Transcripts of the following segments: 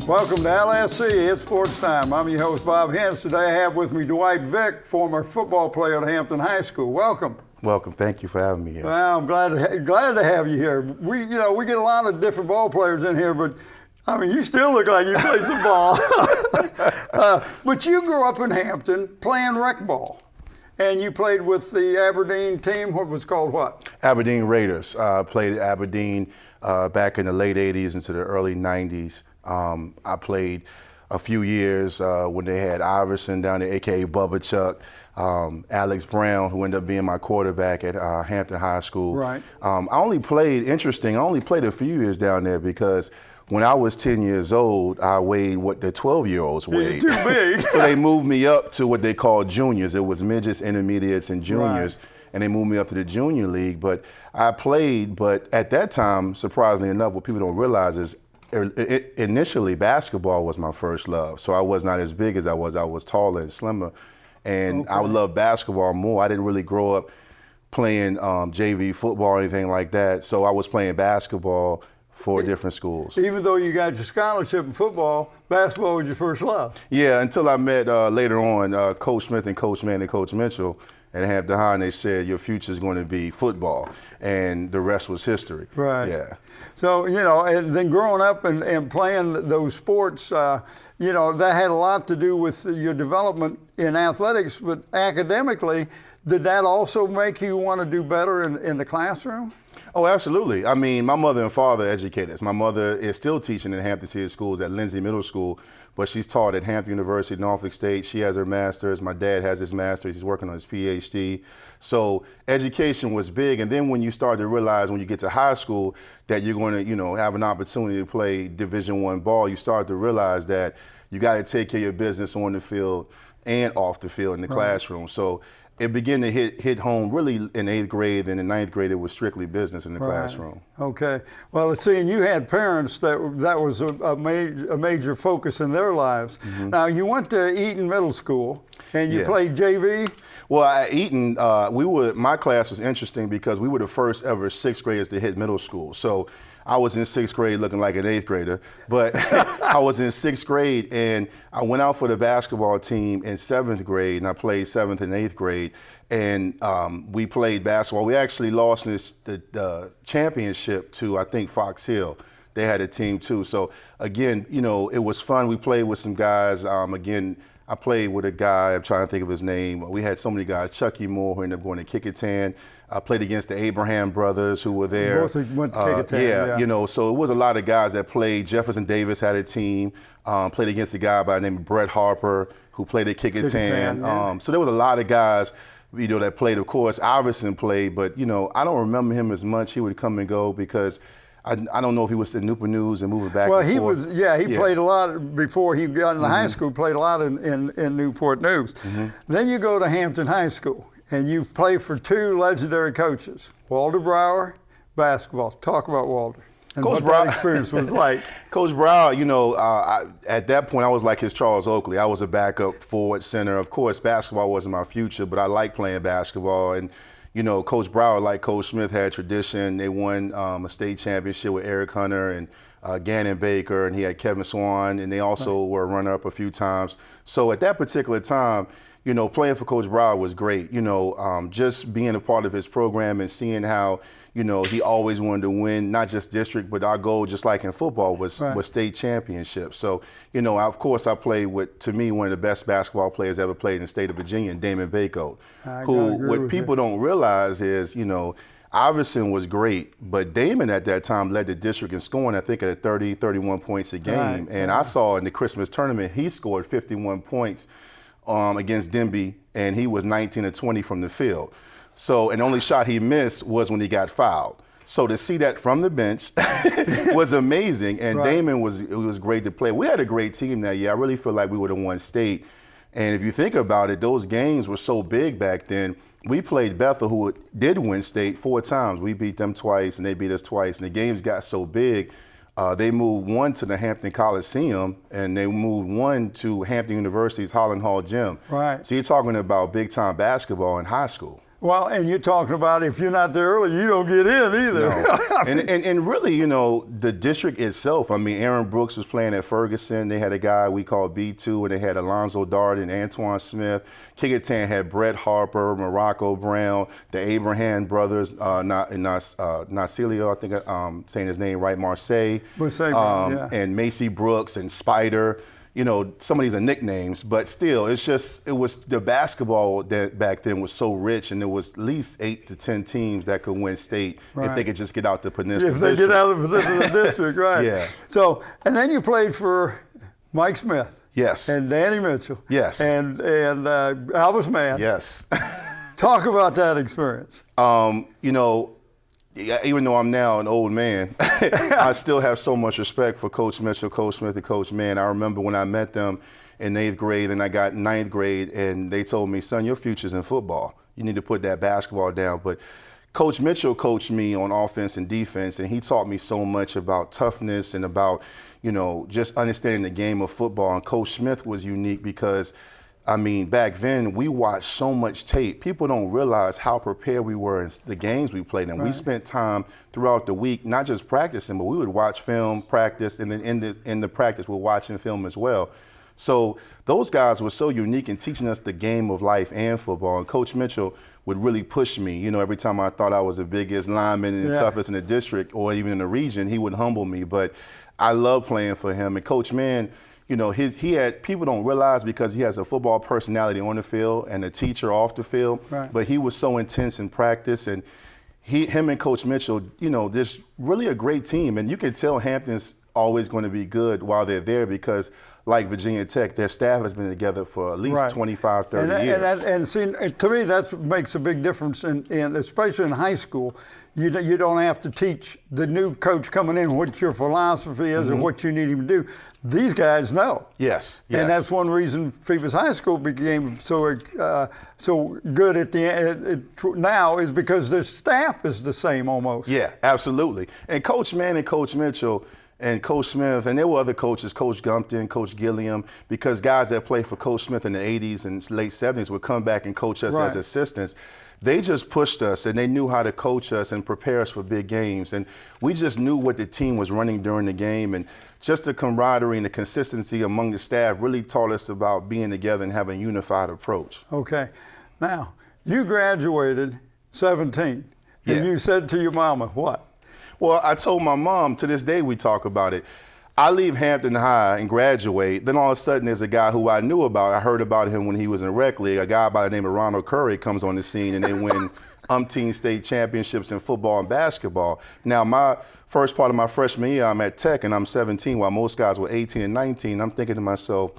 Welcome to LSC, it's Sportstime. I'm your host, Bob Hintz. Today I have with me Dwight Vick, former football player at Hampton High School. Welcome. Welcome. Thank you for having me here. Well, I'm glad to have you here. We get a lot of different ball players in here, but I mean, you still look like you play some ball. But you grew up in Hampton playing rec ball. And you played with the Aberdeen team, what was called what? Aberdeen Raiders. Played at Aberdeen back in the late 80s into the early 90s. I played a few years when they had Iverson down there, a.k.a. Bubba Chuck, Alex Brown, who ended up being my quarterback at Hampton High School. Right. I only played a few years down there because when I was 10 years old, I weighed what the 12-year-olds weighed. You're too big. So they moved me up to what they call juniors. It was midgets, intermediates, and juniors. Right. And they moved me up to the junior league. But I played, but at that time, surprisingly enough, what people don't realize is initially basketball was my first love. So I was not as big as I was. I was taller and slimmer. And okay. I would love basketball more. I didn't really grow up playing JV football or anything like that. So I was playing basketball for different schools. Even though you got your scholarship in football, basketball was your first love. Yeah, until I met later on Coach Smith and Coach Mann and Coach Mitchell at Hampton High, and they said your future is going to be football, and the rest was history. Right. Yeah. So, and then growing up and playing those sports, that had a lot to do with your development in athletics, but academically, did that also make you want to do better in the classroom? Oh, absolutely. I mean, my mother and father are educators. My mother is still teaching in Hampton City Schools at Lindsay Middle School, but she's taught at Hampton University, Norfolk State. She has her master's. My dad has his master's. He's working on his PhD. So education was big. And then when you start to realize when you get to high school that you're going to, have an opportunity to play Division I ball, you start to realize that you got to take care of your business on the field and off the field in the classroom. So it began to hit home really in 8th grade, and in 9th grade it was strictly business in the classroom. Okay. Well, let's see, and you had parents that was a major focus in their lives. Mm-hmm. Now, you went to Eaton Middle School, and you played JV? Well, at Eaton, my class was interesting because we were the first ever 6th graders to hit middle school. So I was in 6th grade looking like an 8th grader, but I was in 6th grade and I went out for the basketball team in 7th grade and I played 7th and 8th grade and we played basketball. We actually lost the championship to, I think, Fox Hill. They had a team too. So again, it was fun. We played with some guys. I played with a guy, I'm trying to think of his name. We had so many guys, Chucky Moore, who ended up going to Kickintan. I played against the Abraham brothers who were there. Both went to Kickintan, yeah. So it was a lot of guys that played. Jefferson Davis had a team, played against a guy by the name of Brett Harper, who played at Kickintan. So there was a lot of guys, that played. Of course, Iverson played, but, I don't remember him as much. He would come and go because I don't know if he was in Newport News and moving back and forth. He played a lot before he got into high school, played a lot in Newport News. Mm-hmm. Then you go to Hampton High School, and you play for two legendary coaches, Walter Brower, basketball. Talk about Walter. And Coach Brower, that experience was like. Coach Brower, at that point, I was like his Charles Oakley. I was a backup forward center. Of course, basketball wasn't my future, but I liked playing basketball. And Coach Brower, like Coach Smith, had tradition. They won a state championship with Eric Hunter and Gannon Baker, and he had Kevin Swan, and they also were a runner-up a few times. So at that particular time, playing for Coach Brower was great. Just being a part of his program and seeing how, he always wanted to win, not just district, but our goal, just like in football, was state championships. So, of course, I played with, to me, one of the best basketball players ever played in the state of Virginia, Damon Baker, who, what people don't realize is, Iverson was great, but Damon at that time led the district in scoring, I think, at 30, 31 points a game. And I saw in the Christmas tournament, he scored 51 points against Denby, and he was 19 or 20 from the field. So, and the only shot he missed was when he got fouled. So to see that from the bench was amazing, and Damon it was great to play. We had a great team that year. I really feel like we would have won state. And if you think about it, those games were so big back then. We played Bethel, who did win state 4 times. We beat them twice, and they beat us twice. And the games got so big, they moved one to the Hampton Coliseum, and they moved one to Hampton University's Holland Hall Gym. Right. So you're talking about big-time basketball in high school. Well, and you're talking about if you're not there early, you don't get in either. No. and really, you know, the district itself, I mean, Aaron Brooks was playing at Ferguson. They had a guy we called B2, and they had Alonzo Darden, Antoine Smith. Kigatan had Brett Harper, Morocco Brown, the Abraham brothers, Narcilio, I think I'm saying his name right, Marseille, yeah. and Macy Brooks and Spider. You know, some of these are nicknames, but still, it was the basketball that back then was so rich, and there was at least 8 to 10 teams that could win state if they could just get out the peninsula. If they get out of the peninsula district, right. Yeah. So, and then you played for Mike Smith. Yes. And Danny Mitchell. Yes. And Albus Mann. Yes. Talk about that experience. You know, even though I'm now an old man, I still have so much respect for Coach Mitchell, Coach Smith, and Coach Mann. I remember when I met them in 8th grade and I got 9th grade, and they told me, son, your future's in football. You need to put that basketball down. But Coach Mitchell coached me on offense and defense, and he taught me so much about toughness and about, you know, just understanding the game of football. And Coach Smith was unique because, I mean, back then, we watched so much tape. People don't realize how prepared we were in the games we played in. Right. We spent time throughout the week, not just practicing, but we would watch film, practice, and then in the practice, we're watching film as well. So those guys were so unique in teaching us the game of life and football. And Coach Mitchell would really push me. You know, every time I thought I was the biggest lineman and the toughest in the district or even in the region, he would humble me. But I love playing for him. And Coach Mann, you know, he had, people don't realize because he has a football personality on the field and a teacher off the field, but he was so intense in practice, and him and Coach Mitchell, you know, there's really a great team, and you can tell Hampton's always going to be good while they're there because, like Virginia Tech, their staff has been together for at least 25, 30 years. And see, to me, that makes a big difference, in especially in high school. You don't have to teach the new coach coming in what your philosophy is and what you need him to do. These guys know. Yes. And that's one reason Phoebus High School became so good at the end now is because their staff is the same almost. Yeah, absolutely. And Coach Mann and Coach Mitchell and Coach Smith, and there were other coaches, Coach Gumpton, Coach Gilliam, because guys that played for Coach Smith in the 80s and late 70s would come back and coach us as assistants. They just pushed us, and they knew how to coach us and prepare us for big games. And we just knew what the team was running during the game. And just the camaraderie and the consistency among the staff really taught us about being together and having a unified approach. Okay. Now, you graduated 17, and you said to your mama, what? Well, I told my mom, to this day we talk about it. I leave Hampton High and graduate. Then all of a sudden there's a guy who I knew about. I heard about him when he was in rec league. A guy by the name of Ronald Curry comes on the scene, and they win umpteen state championships in football and basketball. Now, my first part of my freshman year, I'm at Tech, and I'm 17, while most guys were 18 and 19. I'm thinking to myself,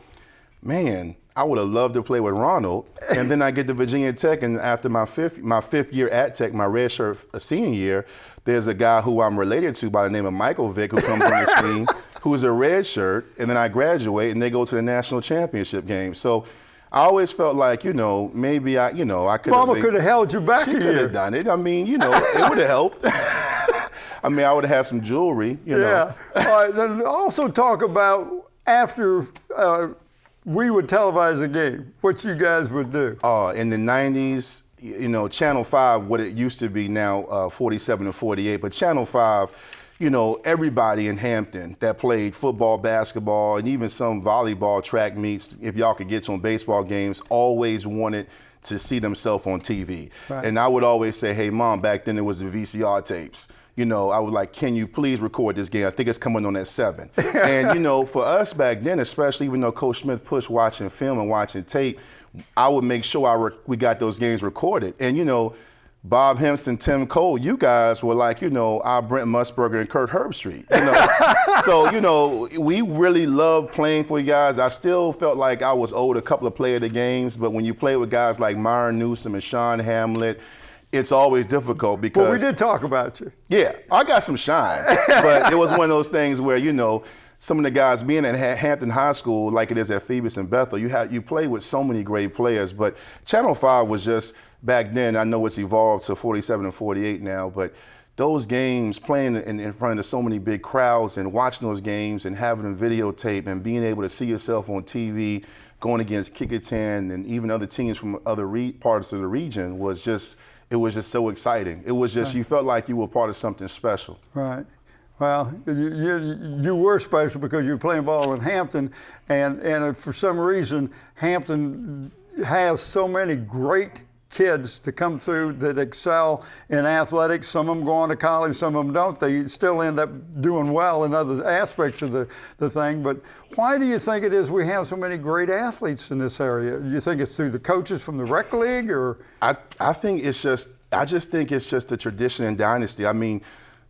man, I would have loved to play with Ronald. And then I get to Virginia Tech, and after my fifth year at Tech, my redshirt senior year, there's a guy who I'm related to by the name of Michael Vick who comes on the scene, who's a red shirt, and then I graduate, and they go to the national championship game. So I always felt like, you know, maybe I could have. Mama could have held you back a year. She could have done it. I mean, you know, it would have helped. I mean, I would have had some jewelry, you know. All right, then also talk about after we would televise a game, what you guys would do. In the 90s, you know, Channel 5, what it used to be now, 47 and 48, but Channel 5, you know, everybody in Hampton that played football, basketball, and even some volleyball track meets, if y'all could get to them baseball games, always wanted to see themselves on TV. Right. And I would always say, hey, Mom, back then it was the VCR tapes. You know, I was like, can you please record this game? I think it's coming on at 7. And, you know, for us back then, especially even though Coach Smith pushed watching film and watching tape, I would make sure we got those games recorded. And, you know, Bob Hintz and Tim Cole, you guys were like, you know, our Brent Musburger and Kurt Herbstreit. You know? So, you know, we really loved playing for you guys. I still felt like I was owed a couple of play of the games, but when you play with guys like Myron Newsom and Sean Hamlet, it's always difficult because— Well, we did talk about you. Yeah, I got some shine, but it was one of those things where, you know, some of the guys being at Hampton High School, like it is at Phoebus and Bethel, you play with so many great players. But Channel 5 was just, back then, I know it's evolved to 47 and 48 now, but those games, playing in front of so many big crowds and watching those games and having them videotape and being able to see yourself on TV, going against Kickingham and even other teams from other parts of the region was just so exciting. It was just, you felt like you were part of something special. Right. Well, you were special because you were playing ball in Hampton, and for some reason, Hampton has so many great kids to come through that excel in athletics. Some of them go on to college, some of them don't. They still end up doing well in other aspects of the thing. But why do you think it is we have so many great athletes in this area? Do you think it's through the coaches from the rec league, or? I just think it's just a tradition and dynasty. I mean,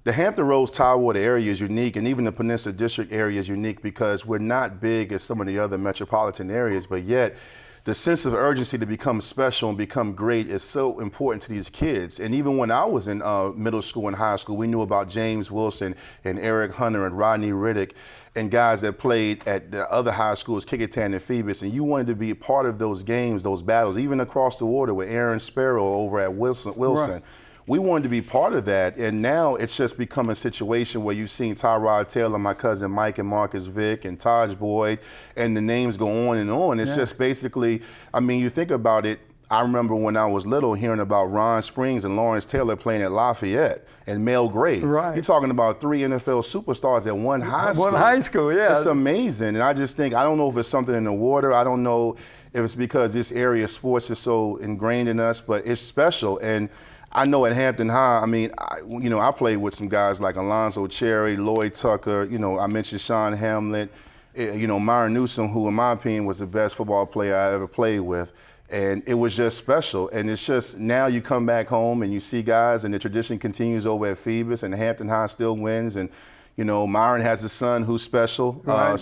the Hampton Roads Tidewater area is unique, and even the Peninsula District area is unique because we're not big as some of the other metropolitan areas, but yet the sense of urgency to become special and become great is so important to these kids. And even when I was in middle school and high school, we knew about James Wilson and Eric Hunter and Rodney Riddick and guys that played at the other high schools, Kickingham and Phoebus, and you wanted to be a part of those games, those battles, even across the water with Aaron Sparrow over at Wilson. Right. We wanted to be part of that, and now it's just become a situation where you've seen Tyrod Taylor, my cousin Mike and Marcus Vick, and Taj Boyd, and the names go on and on. It's just basically, I mean, you think about it, I remember when I was little hearing about Ron Springs and Lawrence Taylor playing at Lafayette and Mel Gray. Right. You're talking about 3 NFL superstars at one high school. One high school, yeah. It's amazing, and I just think, I don't know if it's something in the water, I don't know if it's because this area of sports is so ingrained in us, but it's special. And I know at Hampton High, I mean, I played with some guys like Alonzo Cherry, Lloyd Tucker, I mentioned Sean Hamlet, Myron Newsom, who in my opinion was the best football player I ever played with. And it was just special. And it's just, now you come back home and you see guys, and the tradition continues over at Phoebus, and Hampton High still wins. And, Myron has a son who's special. Right.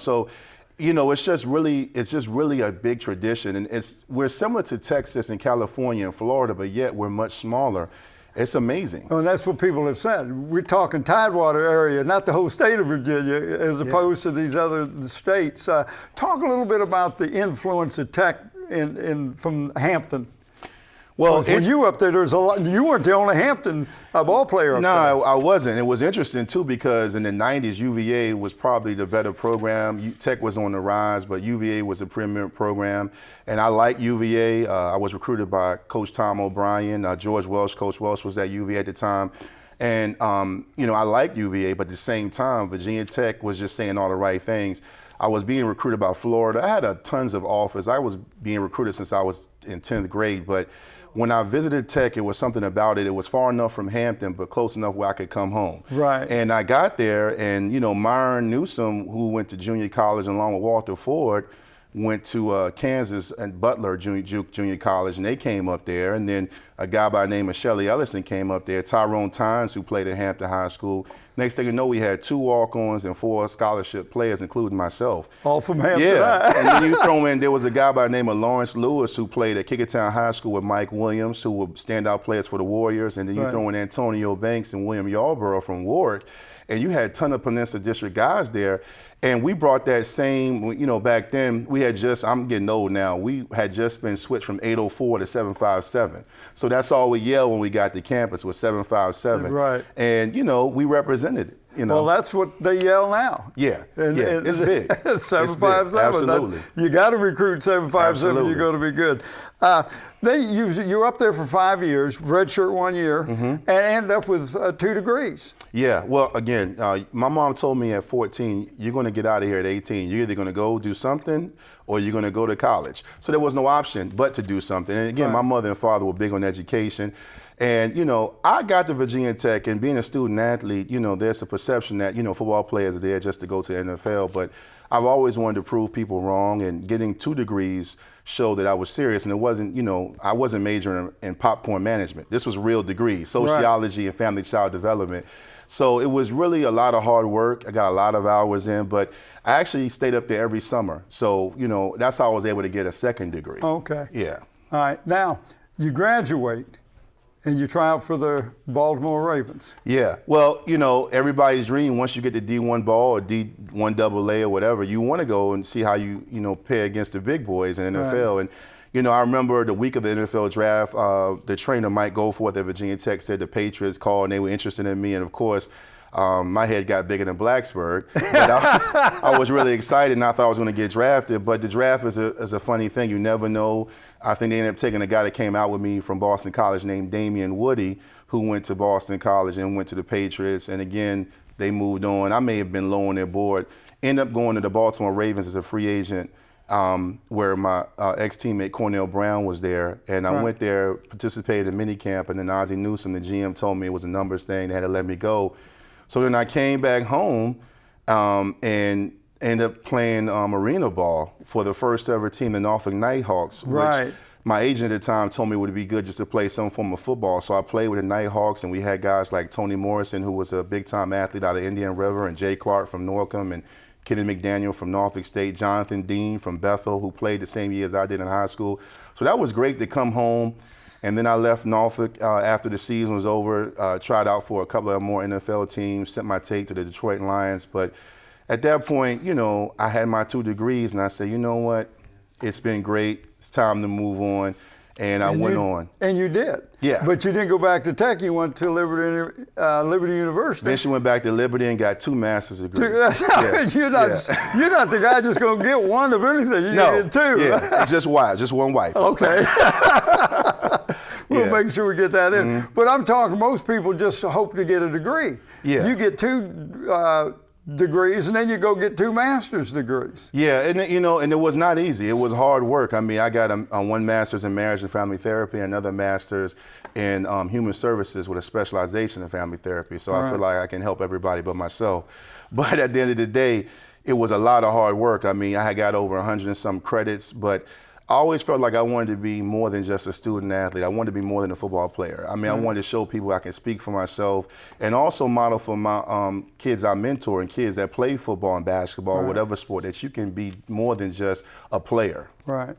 It's just really a big tradition, and we're similar to Texas and California and Florida, but yet we're much smaller. It's amazing. Well, and that's what people have said. We're talking Tidewater area, not the whole state of Virginia, as opposed to these other states. Talk a little bit about the influence of Tech from Hampton. Well, when you were up there, there's a lot. You weren't the only Hampton ball player up there. No, I wasn't. It was interesting too because in the '90s, UVA was probably the better program. Tech was on the rise, but UVA was a premier program, and I liked UVA. I was recruited by Coach Tom O'Brien, George Welsh. Coach Welsh was at UVA at the time, and I liked UVA, but at the same time, Virginia Tech was just saying all the right things. I was being recruited by Florida. I had tons of offers. I was being recruited since I was in 10th grade, but when I visited Tech, it was something about it. It was far enough from Hampton, but close enough where I could come home. Right. And I got there, and Myron Newsom, who went to junior college along with Walter Ford, went to Kansas and Butler Junior College, and they came up there. And then a guy by the name of Shelly Ellison came up there, Tyrone Tynes, who played at Hampton High School. Next thing you know, we had 2 walk-ons and 4 scholarship players, including myself. All from Hampton. Yeah, and then you throw in, there was a guy by the name of Lawrence Lewis who played at Kickingham High School with Mike Williams, who were standout players for the Warriors. And then you throw in Antonio Banks and William Yarborough from Warwick. And you had a ton of Peninsula District guys there. And we brought that same, back then, we had just, I'm getting old now, we had just been switched from 804 to 757. So that's all we yelled when we got to campus was 757. Right. And, we represented it. Well, that's what they yell now. Yeah, it's big. 757. Absolutely. You got to recruit 757. Absolutely. You're going to be good. You were up there for 5 years, redshirt 1 year, and ended up with 2 degrees. Yeah. Well, again, my mom told me at 14, you're going to get out of here at 18. You're either going to go do something or you're going to go to college. So there was no option but to do something. And again, my mother and father were big on education. And, I got to Virginia Tech, and being a student athlete, there's a perception that, football players are there just to go to the NFL. But I've always wanted to prove people wrong, and getting 2 degrees showed that I was serious. And it wasn't, I wasn't majoring in popcorn management. This was real degrees, sociology and family child development. So it was really a lot of hard work. I got a lot of hours in, but I actually stayed up there every summer. So, that's how I was able to get a 2nd degree. Okay. Yeah. All right. Now, you graduate. And you try out for the Baltimore Ravens. Yeah. Well, everybody's dream, once you get the D1 ball or D1 AA or whatever, you want to go and see how you, pair against the big boys in the NFL. Right. And, I remember the week of the NFL draft, the trainer Mike Goforth at Virginia Tech said the Patriots called and they were interested in me. And, of course, My head got bigger than Blacksburg, but I was really excited, and I thought I was going to get drafted. But the draft is a funny thing. You never know. I think they ended up taking a guy that came out with me from Boston College named Damian Woody, who went to Boston College and went to the Patriots. And again, they moved on. I may have been low on their board. Ended up going to the Baltimore Ravens as a free agent, where my ex-teammate Cornell Brown was there. And I went there, participated in minicamp, and then Ozzie Newsome, the GM, told me it was a numbers thing. They had to let me go. So then I came back home and ended up playing arena ball for the first ever team, the Norfolk Nighthawks, which my agent at the time told me it would be good just to play some form of football. So I played with the Nighthawks, and we had guys like Tony Morrison, who was a big-time athlete out of Indian River, and Jay Clark from Norcom, and Kenny McDaniel from Norfolk State, Jonathan Dean from Bethel, who played the same year as I did in high school. So that was great to come home. And then I left Norfolk after the season was over, tried out for a couple of more NFL teams, sent my tape to the Detroit Lions. But at that point, you know, I had my 2 degrees, and I said, you know what? It's been great. It's time to move on. And I went on. And you did. Yeah. But you didn't go back to Tech. You went to Liberty University. Then she went back to Liberty and got 2 master's degrees. You're not the guy just going to get one of anything. You get 2. Yeah, just one wife. Okay. We'll make sure we get that in. But I'm talking, most people just hope to get a degree. Yeah. You get 2 degrees, and then you go get 2 master's degrees. Yeah, and you know, and it was not easy. It was hard work. I mean, I got a 1 master's in marriage and family therapy, and another master's in human services with a specialization in family therapy. So I feel like I can help everybody but myself. But at the end of the day, it was a lot of hard work. I mean, I had got over 100 and some credits, but I always felt like I wanted to be more than just a student athlete. I wanted to be more than a football player. I mean, I wanted to show people I can speak for myself, and also model for my kids I mentor and kids that play football and basketball, whatever sport, that you can be more than just a player. Right.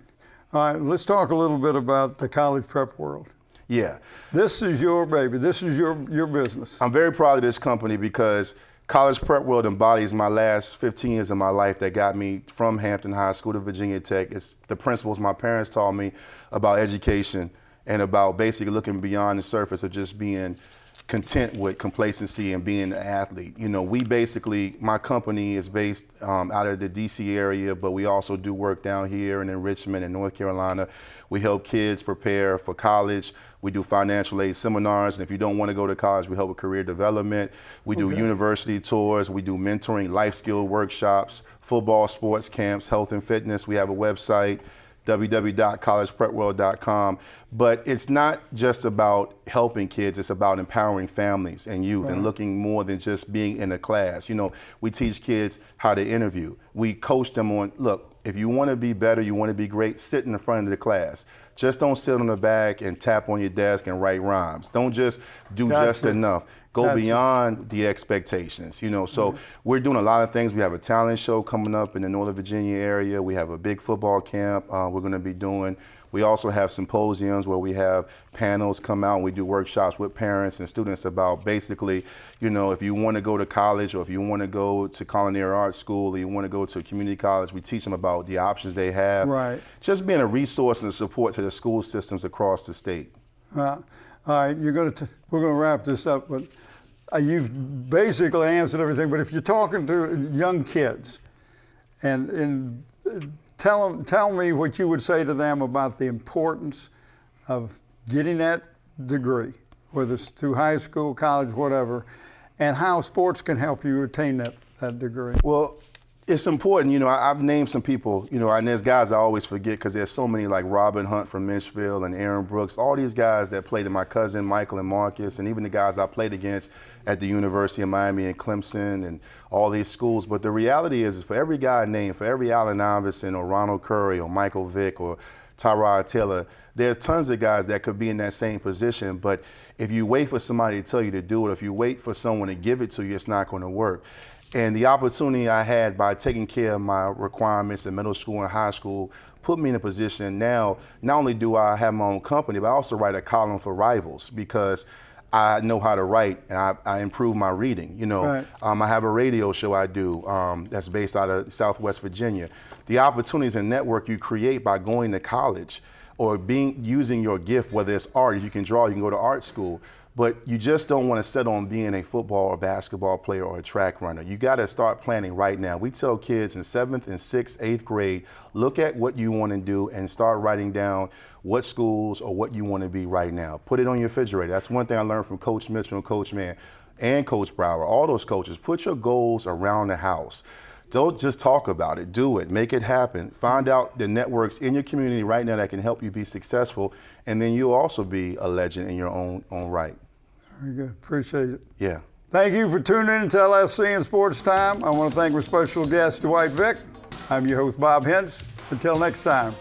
All right, let's talk a little bit about the college prep world. Yeah. This is your baby. This is your business. I'm very proud of this company because College Prep World embodies my last 15 years of my life that got me from Hampton High School to Virginia Tech. It's the principles my parents taught me about education and about basically looking beyond the surface of just being content with complacency and being an athlete. You know, we basically, my company is based out of the DC area, but we also do work down here and in Richmond and North Carolina. We help kids prepare for college. We do financial aid seminars, and if you don't want to go to college, we help with career development. We do university tours. We do mentoring, life skill workshops, football, sports camps, health and fitness. We have a website, www.collegeprepworld.com. But it's not just about helping kids, it's about empowering families and youth and looking more than just being in a class. You know, we teach kids how to interview. We coach them on, look, if you want to be better, you want to be great, sit in the front of the class. Just don't sit on the back and tap on your desk and write rhymes. Don't just do just enough. Go beyond the expectations, you know. So we're doing a lot of things. We have a talent show coming up in the Northern Virginia area. We have a big football camp we're going to be doing. We also have symposiums where we have panels come out and we do workshops with parents and students about basically, you know, if you want to go to college or if you want to go to culinary arts school or you want to go to a community college, we teach them about the options they have. Right. Just being a resource and a support to the school systems across the state. All right, we're going to wrap this up, but you've basically answered everything. But if you're talking to young kids and tell me what you would say to them about the importance of getting that degree, whether it's through high school, college, whatever, and how sports can help you attain that degree. Well, it's important. You know, I've named some people, you know, and there's guys I always forget because there's so many, like Robin Hunt from Mitchville and Aaron Brooks, all these guys that played, in my cousin Michael and Marcus, and even the guys I played against at the University of Miami and Clemson and all these schools. But the reality is for every guy named, for every Allen Iverson or Ronald Curry or Michael Vick or Tyrod Taylor, there's tons of guys that could be in that same position. But if you wait for somebody to tell you to do it, if you wait for someone to give it to you, it's not going to work. And the opportunity I had by taking care of my requirements in middle school and high school put me in a position now, not only do I have my own company, but I also write a column for Rivals because I know how to write and I improve my reading. You know, I have a radio show I do that's based out of Southwest Virginia. The opportunities and network you create by going to college or using your gift, whether it's art, if you can draw, you can go to art school. but you just don't want to settle on being a football or basketball player or a track runner. You got to start planning right now. We tell kids in 7th and 6th, 8th grade, look at what you want to do and start writing down what schools or what you want to be right now. Put it on your refrigerator. That's one thing I learned from Coach Mitchell and Coach Mann and Coach Brower, all those coaches. Put your goals around the house. Don't just talk about it, do it, make it happen. Find out the networks in your community right now that can help you be successful, and then you'll also be a legend in your own right. Very good, appreciate it. Yeah. Thank you for tuning in to LSC and Sports Time. I want to thank our special guest, Dwight Vick. I'm your host, Bob Hintz. Until next time.